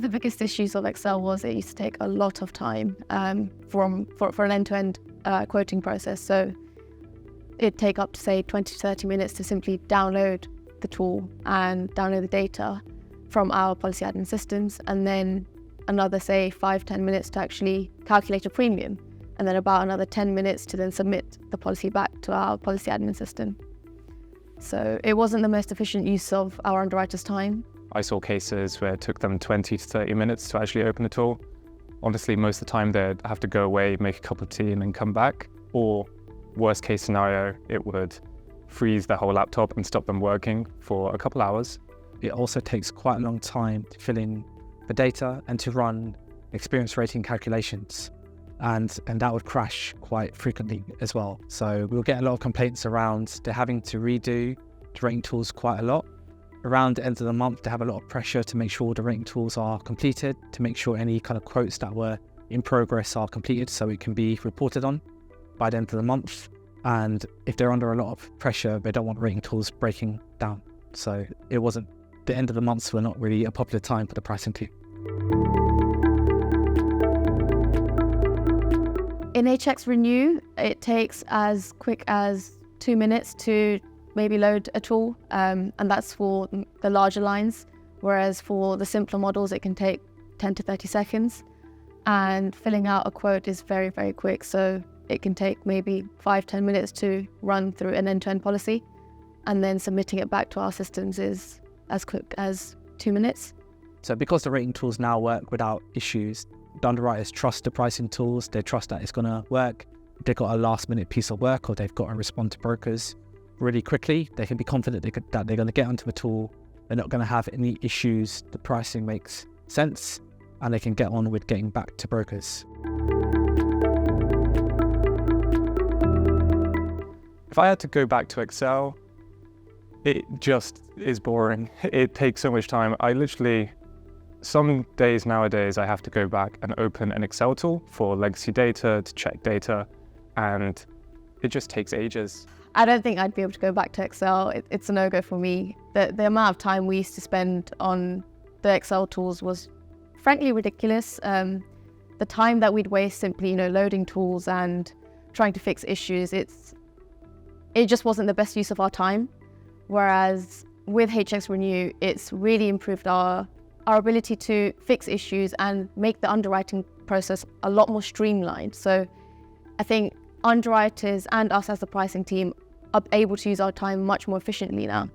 the biggest issues of Excel was it used to take a lot of time for an end-to-end quoting process. So it'd take up to say 20 to 30 minutes to simply download the tool and download the data from our policy admin systems, and then another say 5-10 minutes to actually calculate a premium, and then about another 10 minutes to then submit the policy back to our policy admin system. So it wasn't the most efficient use of our underwriters' time. I saw cases where it took them 20 to 30 minutes to actually open the tool. Honestly, most of the time they'd have to go away, make a cup of tea and then come back. Or worst case scenario, it would freeze the whole laptop and stop them working for a couple hours. It also takes quite a long time to fill in the data and to run experience rating calculations. And that would crash quite frequently as well. So we'll get a lot of complaints around they're having to redo the rating tools quite a lot. Around the end of the month, they have a lot of pressure to make sure the rating tools are completed, to make sure any kind of quotes that were in progress are completed so it can be reported on by the end of the month. And if they're under a lot of pressure, they don't want rating tools breaking down. So the end of the months were not really a popular time for the pricing team. In HX Renew, it takes as quick as 2 minutes to maybe load a tool, and that's for the larger lines, whereas for the simpler models it can take 10 to 30 seconds, and filling out a quote is very, very quick, so it can take maybe 5-10 minutes to run through an end-to-end policy, and then submitting it back to our systems is as quick as 2 minutes. So because the rating tools now work without issues, the underwriters trust the pricing tools, they trust that it's going to work. If they've got a last minute piece of work or they've got to respond to brokers really quickly, they can be confident that they're going to get onto the tool, they're not going to have any issues, the pricing makes sense, and they can get on with getting back to brokers. If I had to go back to Excel, it just is boring. It takes so much time. Some days nowadays, I have to go back and open an Excel tool for legacy data to check data, and it just takes ages. I don't think I'd be able to go back to Excel. It's a no-go for me. The amount of time we used to spend on the Excel tools was frankly ridiculous. The time that we'd waste simply, loading tools and trying to fix issues, it just wasn't the best use of our time. Whereas with HX Renew, it's really improved our ability to fix issues and make the underwriting process a lot more streamlined. So I think underwriters and us as the pricing team are able to use our time much more efficiently now.